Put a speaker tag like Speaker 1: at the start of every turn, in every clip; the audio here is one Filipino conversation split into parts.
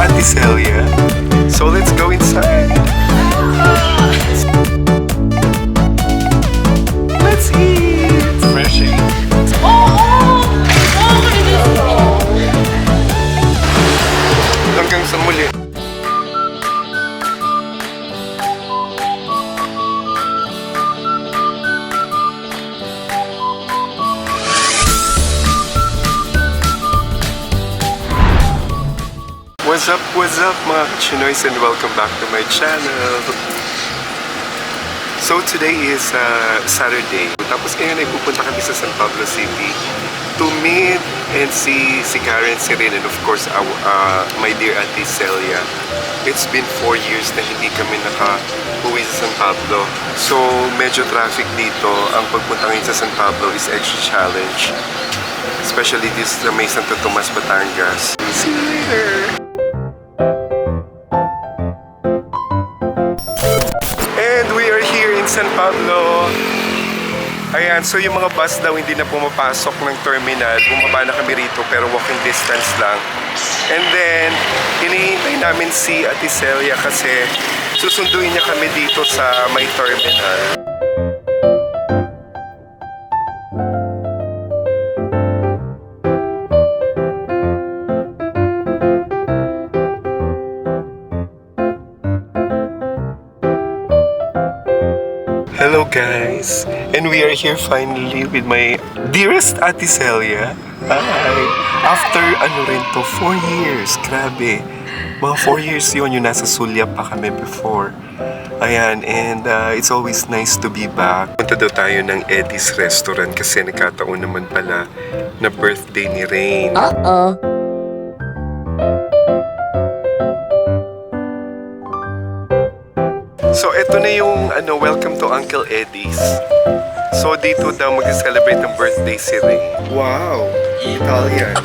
Speaker 1: Ate Celia. So let's go inside. Let's eat. Freshie. Hanggang sa muli. What's up mga Chinoys, and welcome back to my channel. So today is Saturday. Tapos ngayon ay pupunta kami sa San Pablo City to meet and see si Karen, si Rin, and of course my dear Ate Celia. It's been 4 years na hindi kami naka-uwi sa San Pablo. So medyo traffic dito. Ang pagpunta ngayon sa San Pablo is extra challenge. Especially this sa may Santo Tomas, Batangas. See you later! San Pablo. Ayan, so yung mga bus daw hindi na pumapasok ng terminal. Bumaba na kami rito pero walking distance lang. And then, hinihintay namin si Ate Celia kasi susunduin niya kami dito sa may terminal. Hello guys! And we are here finally with my dearest Ate Celia. Hi! After rin to, 4 years. Grabe. Mga 4 years yun, yung nasa Sulyap pa kami before. Ayan, and it's always nice to be back. Punta daw tayo ng Eddie's Restaurant kasi nagkataon naman pala na birthday ni Rain. So, ito na yung welcome to Uncle Eddie's. So, dito daw mag-celebrate ng birthday si Ray. Wow! Italian.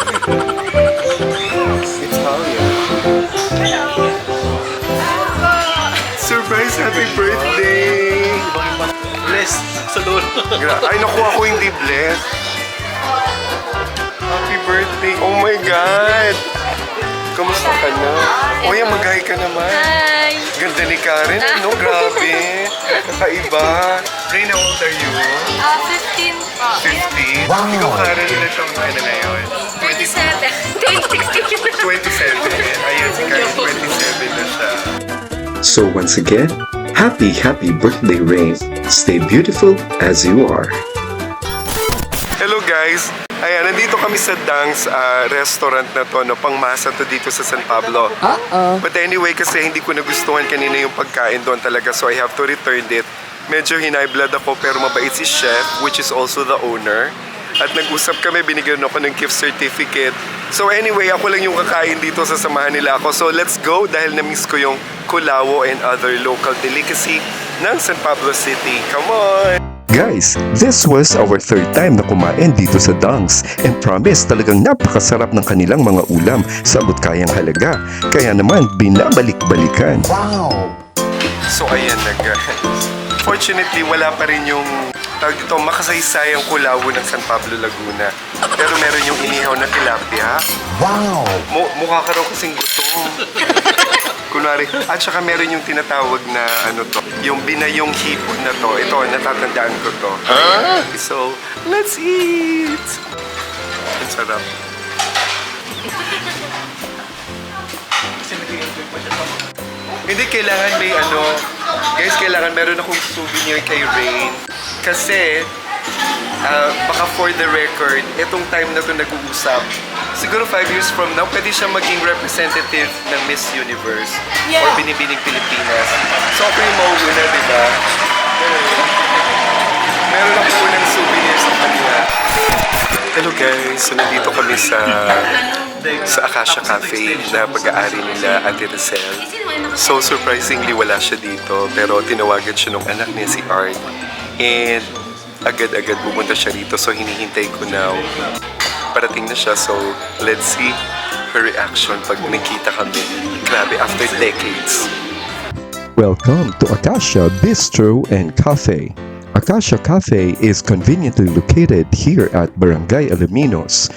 Speaker 1: Italian. Surprise! Happy birthday!
Speaker 2: Blessed sa lolo.
Speaker 1: Ay, nakuha ko hindi blessed. Happy birthday! Oh my God! Kamusta ka na? O yan, mag-hi ka naman.
Speaker 3: Hi!
Speaker 1: Ganda ni Karen, ano? Grabe. Kakaiba. Rain, how old are you?
Speaker 3: 15 po.
Speaker 1: 15? Wow. Ikaw, Karen, ilan taong ka na ngayon?
Speaker 3: 27.
Speaker 1: 27. Ayan, si Karen, 27 na siya.
Speaker 4: So once again, happy birthday, Rain. Stay beautiful as you are.
Speaker 1: Hello guys! Ayan, nandito kami sa Dang's restaurant na to, pangmasa to dito sa San Pablo. But anyway, kasi hindi ko nagustuhan kanina yung pagkain doon talaga, so I have to return it. Medyo high blood ako pero mabait si chef, which is also the owner. At nag-usap kami, binigyan ako ng gift certificate. So anyway, ako lang yung kakain dito, sasamahan nila ako. So let's go dahil na-miss ko yung kulawo and other local delicacy ng San Pablo City. Come on!
Speaker 4: Guys, this was our 3rd time na kumain dito sa Dang's, and promise talagang napakasarap ng kanilang mga ulam sa abot kayang halaga. Kaya naman binabalik-balikan.
Speaker 1: Wow! So ayan na guys. Fortunately, wala pa rin yung tawag dito, makasaysayang kulawo ng San Pablo, Laguna. Pero meron yung inihaw na tilapia. Wow! Mukha ka raw kasing gutom. Kunwari, at saka meron yung tinatawag na yung binayong hipon na to. Ito, natatandaan ko to. So, let's eat! Ang sarap. Hindi kailangan may guys, kailangan meron akong souvenir kay Rain. Kasi, baka for the record, itong time na to nag-uusap, siguro 5 years from now, pwede siya maging representative ng Miss Universe or Binibining Pilipinas. So ako yung mauuna, di ba? Meron ako unang souvenir sa kanila. Hello guys, so nandito kami sa Acacia Cafe na pag-aari nila Ate Rosel. So surprisingly wala siya dito, pero tinawagan siya ng anak niya si Art. And agad-agad pumunta siya rito, so hinihintay ko now. Parating na siya, so let's see her reaction pag nakita kami. Grabe, after decades.
Speaker 4: Welcome to Acacia Bistro and Cafe. Acacia Cafe is conveniently located here at Barangay Alaminos.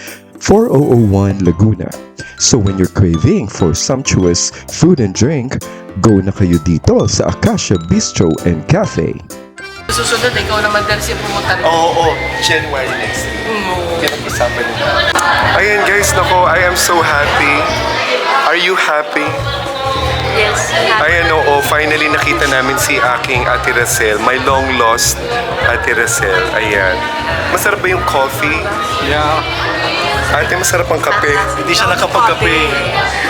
Speaker 4: 4001 Laguna. So when you're craving for sumptuous food and drink, go na kayo dito sa Acacia Bistro and Cafe.
Speaker 5: Susunod, ikaw naman kasi pumunta rin.
Speaker 1: Oo, January next week. Pinag-usapan nila. Ayan guys, nako, I am so happy. Are you happy?
Speaker 3: Yes.
Speaker 1: Ayan, oo, finally nakita namin si aking Ate Racel, my long lost Ate Racel. Ayan. Masarap ba yung coffee?
Speaker 2: Yeah.
Speaker 1: Ate, masarap ang kape.
Speaker 2: Hindi siya nakapagkape.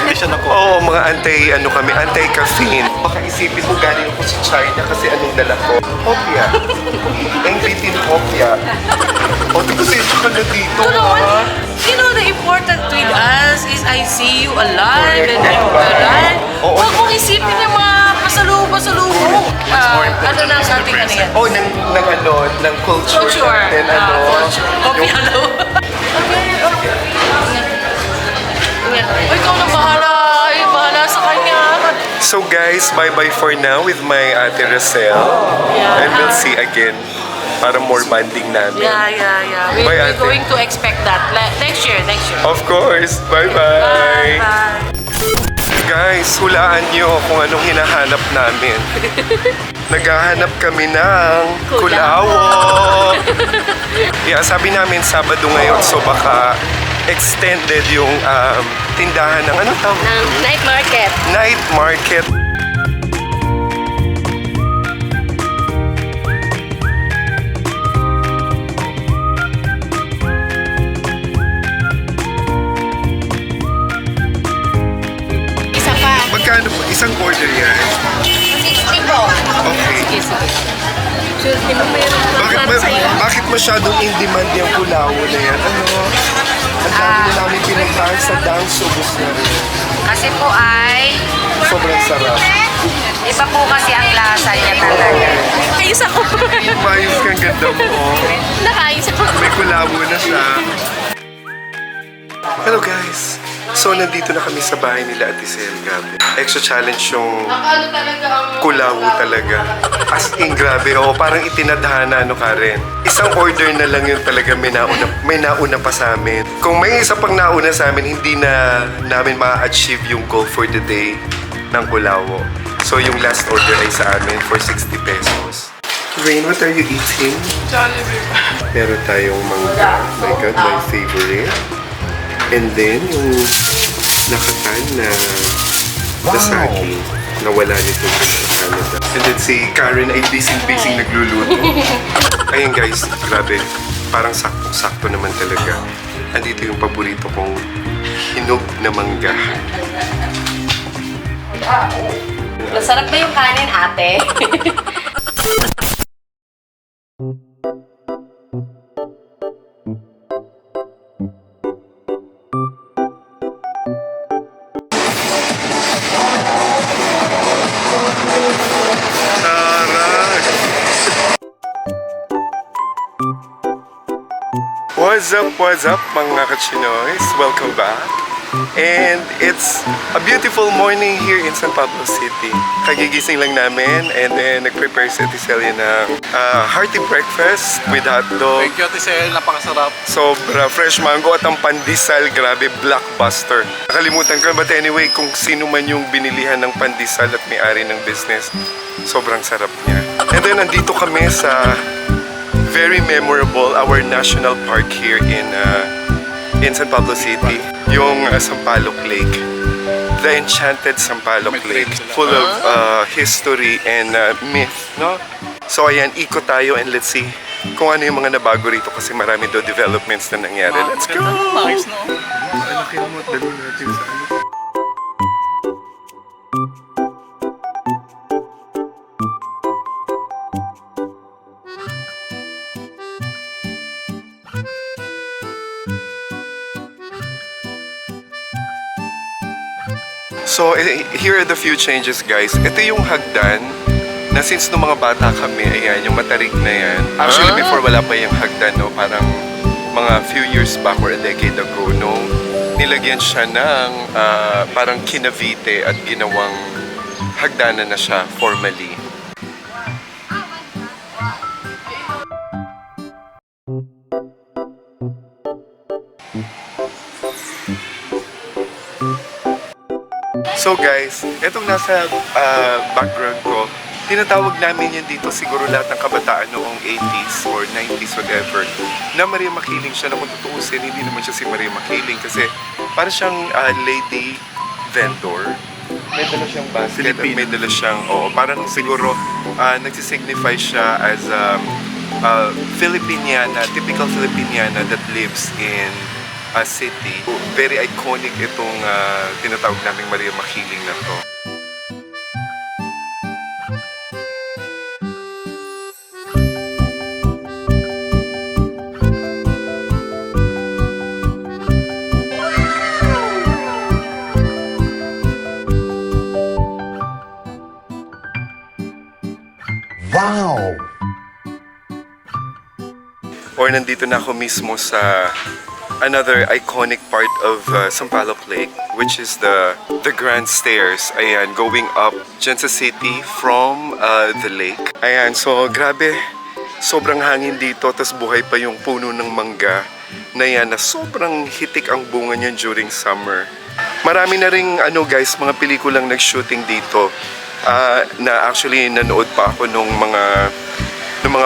Speaker 2: Hindi siya nako.
Speaker 1: Oo, mga anti-caffeine. Baka isipin mo galing ako sa China kasi anong dala ko? Hopia. Ang bitin hopia. O, di kasi ka na dito, ha?
Speaker 5: You know, the important with us is I see you alive and I'm alive.
Speaker 1: Oo.
Speaker 5: Huwag mong isipin yung mga pasalubong. Ano na ang ating ano yan?
Speaker 1: Oh, ng culture.
Speaker 5: Culture.
Speaker 1: Then
Speaker 5: Culture. Copy ano? Ikaw na bahala. Bahala sa kanya.
Speaker 1: So guys, bye-bye for now with my Ate Racel.
Speaker 5: Yeah.
Speaker 1: And we'll see again para more banding namin.
Speaker 5: Yeah.
Speaker 1: Bye,
Speaker 5: We're
Speaker 1: ate.
Speaker 5: going to expect that. Next year.
Speaker 1: Of course. Bye-bye. Guys, hulaan nyo kung anong hinahanap namin. Naghahanap kami ng kulawo. Yeah, sabi namin Sabado ngayon, so baka extended yung tindahan ng ano tawag?
Speaker 3: Ng night market.
Speaker 1: Night market.
Speaker 3: Isa pa.
Speaker 1: Magkano po? Isang order yan?
Speaker 3: 60 po.
Speaker 1: Okay.
Speaker 5: Sige. Sure,
Speaker 1: Bakit masyadong in demand yung kulawo na yan? Ano? Ang dami na namin pinagtahan sa dance, ubos na rin.
Speaker 6: Kasi po ay,
Speaker 1: Sobrang sarap.
Speaker 6: iba po kasi ang lasa niya talaga.
Speaker 3: Ayos ako.
Speaker 1: Mayos kang ganda mo.
Speaker 3: Nakaayos ako.
Speaker 1: May kulawo na siya. Hello guys! So, nandito na kami sa bahay nila Ate Sel. Grabe. Extra challenge yung kulawo talaga. As in, grabe. Oo, parang itinadhana, ano Karen. Isang order na lang yun talaga may nauna pa sa amin. Kung may isa pang nauna sa amin, hindi na namin ma-achieve yung goal for the day ng kulawo. So, yung last order ay sa amin for 60 pesos. Rain, what are you eating?
Speaker 2: Jollibee.
Speaker 1: Meron tayong mangga. My God, my favorite. And then, yung nakatan na saging na wala nito sa Canada. And then si Karen ay busy nagluluto. Ayan guys, grabe. Parang saktong-sakto naman talaga. Andito yung paborito kong hinog na mangga.
Speaker 6: Masarap ba yung kanin, ate?
Speaker 1: Sarap! What's up mga kachinoys? Welcome back. And it's a beautiful morning here in San Pablo City. Kagigising lang namin and then nag-prepare si Ate Celia ng hearty breakfast with hotdog.
Speaker 2: Thank you, Ate Sel. Napakasarap.
Speaker 1: Sobra fresh mango at ang pandesal, grabe, blockbuster. Nakalimutan ko, but anyway, kung sino man yung binilihan ng pandesal at may-ari ng business, sobrang sarap niya. And then, nandito kami sa very memorable, our national park here in San Pablo City, yung Sampaloc Lake. The Enchanted Sampaloc Lake, full of history and myth, no? So ayan, ikot tayo and let's see kung ano yung mga nabago rito kasi marami daw developments na nangyari. Let's go!
Speaker 2: Nice, no?
Speaker 1: Malaki mo, dali natin sa ano. So, here are the few changes, guys. Ito yung hagdan na since nung mga bata kami, ayan, yung matarik na yan. Actually, before wala pa yung hagdan, no, parang mga few years back or a decade ago, no, nilagyan siya ng parang kinavite at ginawang hagdanan na siya formally. So guys, etong nasa background ko, tinatawag namin yan dito siguro lahat ng kabataan noong 80s or 90s, whatever, na Maria Makiling siya. Na kung tutuusin, hindi naman siya si Maria Makiling kasi para siyang lady vendor. May dala siyang basket at may dala siyang, parang siguro nagsisignify siya as Filipiniana, typical Filipiniana that lives in a city. Very iconic itong tinatawag naming Maria Makiling na to. Or nandito na ako mismo sa another iconic part of Sampaloc Lake, which is the Grand Stairs. Ayan, going up dyan sa city from the lake. Ayan, so grabe, sobrang hangin dito, tas buhay pa yung puno ng mangga na yan, na sobrang hitik ang bunga niyan during summer. Marami na ring guys, mga pelikulang nag-shooting dito na actually nanood pa ako nung mga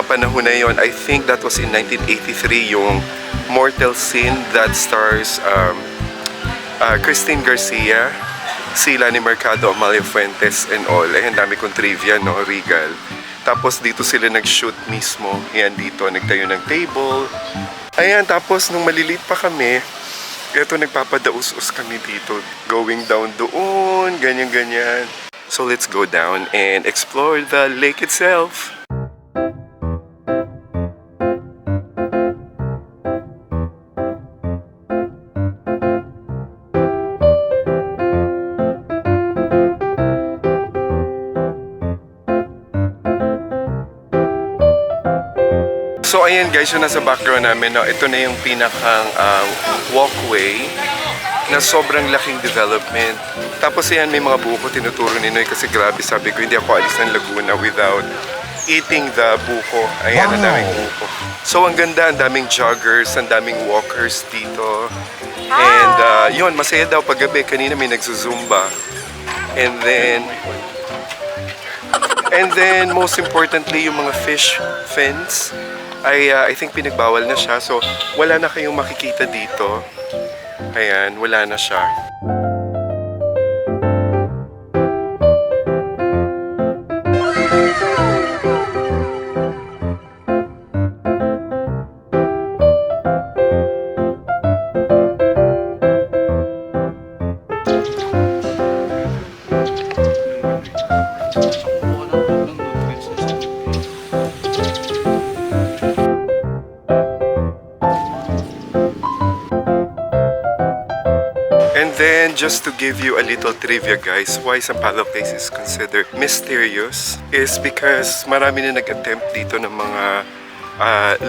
Speaker 1: panahon na yon. I think that was in 1983, yung Mortal Sin that stars Christine Garcia, si Lani Mercado, Amalia Fuentes and all. Ayan, dami kong trivia, no, Regal. Tapos dito sila nag-shoot mismo. Ayan, dito nagtayo ng table. Ayan, tapos nung maliliit pa kami, eto nagpapadaus-us kami dito. Going down doon, ganyan-ganyan. So let's go down and explore the lake itself. So ayan guys, yung nasa background namin, no, ito na yung pinakang walkway na sobrang laking development. Tapos ayan, may mga buko tinuturo ni Noy kasi grabe, sabi ko hindi ako alis ng Laguna without eating the buko. Ayan, ang daming buko. So ang ganda, ang daming joggers, ang daming walkers dito. And yun, masaya daw paggabi. Kanina may nagzuzumba. And then most importantly, yung mga fish fins ay I think pinagbawal na siya. So wala na kayong makikita dito. Ayan, wala na siya. And then, just to give you a little trivia guys, why Sampaloc Lake is considered mysterious is because marami na nag-attempt dito ng mga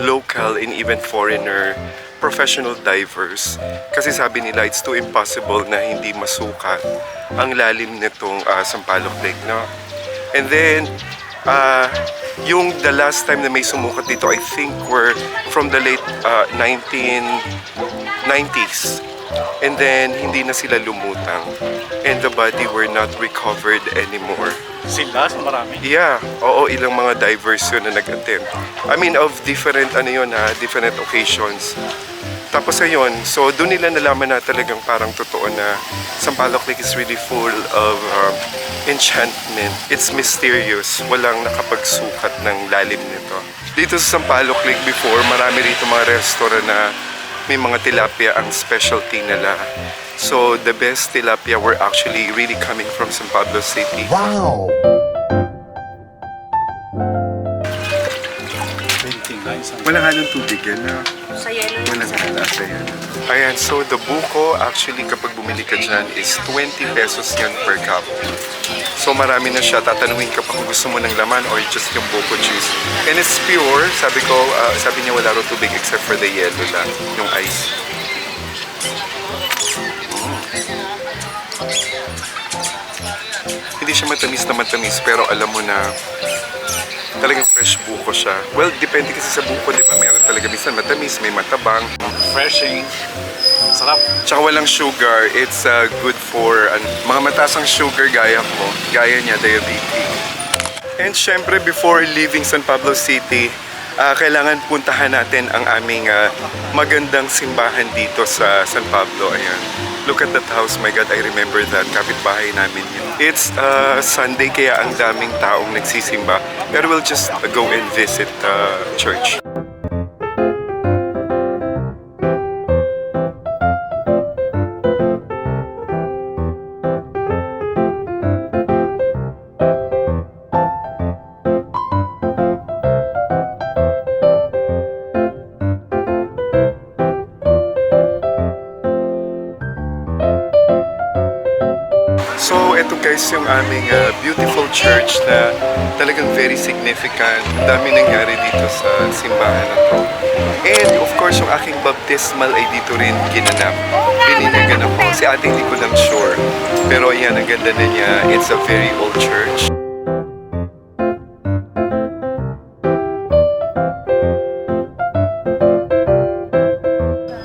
Speaker 1: local and even foreigner professional divers. Kasi sabi nila, it's too impossible na hindi masukat ang lalim nitong Sampaloc Lake, no? And then, yung the last time na may sumukat dito, I think were from the late 1990s. And then, hindi na sila lumutang. And the body were not recovered anymore.
Speaker 2: Sila, so marami.
Speaker 1: Yeah, oo, ilang mga divers yun na nag-attempt. I mean, of different, different occasions. Tapos ayun, so doon nila nalaman na talagang parang totoo na Sampaloc Lake is really full of enchantment. It's mysterious. Walang nakapagsukat ng lalim nito. Dito sa Sampaloc Lake before, marami rito mga restaurant na may mga tilapia ang specialty nila. So the best tilapia were actually really coming from San Pablo City.
Speaker 2: Wow!
Speaker 1: Wala halong tubig yan na.
Speaker 6: Sa yellow.
Speaker 1: Walang halata yan. Ayan, so the buko actually kapag bumili ka dyan is 20 pesos yan per cup. So marami na siya. Tatanungin ka pa kung gusto mo ng laman or just yung buko juice. And it's pure. Sabi niya wala rin tubig except for the yellow lang, yung ice. Hindi siya matamis na matamis pero alam mo na talagang fresh buko siya. Well, depende kasi sa buko, di ba? Meron talaga minsan matamis, may matabang.
Speaker 2: Refreshing. Sarap.
Speaker 1: Tsaka walang sugar. It's good for mga matasang sugar gaya ko, gaya niya, diabetic. And syempre, before leaving San Pablo City, kailangan puntahan natin ang aming magandang simbahan dito sa San Pablo. Ayan. Look at that house. My God, I remember that. Kapitbahay namin yun. It's Sunday, kaya ang daming taong nagsisimba. Pero we'll just go and visit the church. So, ito guys yung aming beautiful church na talagang very significant. Ang dami nangyari dito sa simbahan na to. And of course, yung aking baptismal ay dito rin ginanap. Bininagan ako. Si ate hindi ko lang sure. Pero ayan, ang ganda na niya. It's a very old church.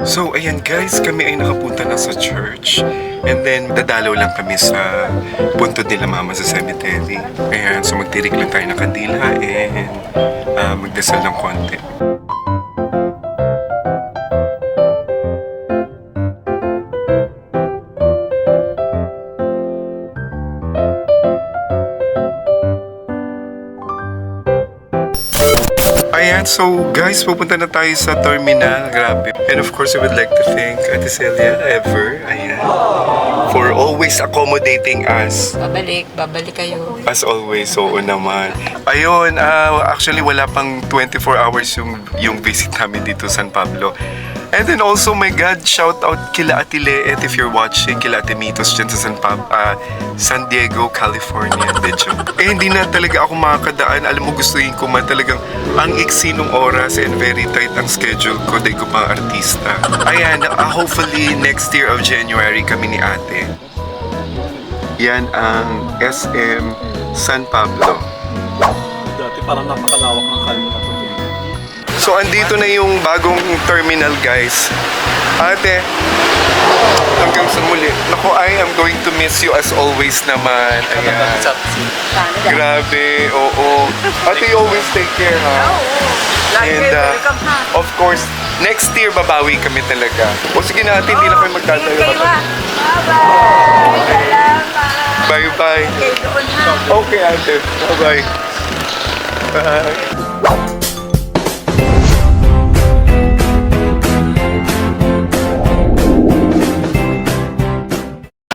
Speaker 1: So, ayan guys, kami ay nakapunta na sa church. And then, dadalaw lang kami sa puntod nila mama sa cemetery. Ayan, so magtirik lang tayo ng kandila and magdasal ng konti. Ayan, so guys, pupunta na tayo sa terminal. Grabe. And of course, I would like to thank Ate Celia ever. Ayan. For always accommodating us.
Speaker 6: Babalik kayo.
Speaker 1: As always, oo naman. Ayun, actually wala pang 24 hours yung visit namin dito San Pablo. And then also, my God, shout out kila Ate Leet if you're watching, kila Ate Mitos dyan sa San Diego, California. Medyo. Hindi na talaga ako makakadaan. Alam mo, gustuhin ko man talagang ang iksi nung oras and very tight ang schedule ko dahil ko pang artista. Ayan, hopefully next year of January kami ni Ate. Yan ang SM San Pablo.
Speaker 2: Dati parang napakalawak ng kalye na to.
Speaker 1: So, andito na yung bagong terminal, guys. Ate, hanggang sa muli. Naku, I am going to miss you as always naman. Ayan. Grabe, oo. Ate, you always take care, ha? And, of course, next year, babawi kami talaga. O sige na, ate, hindi na kami magtatayo. Bye-bye. Okay, ate. Bye-bye. Bye.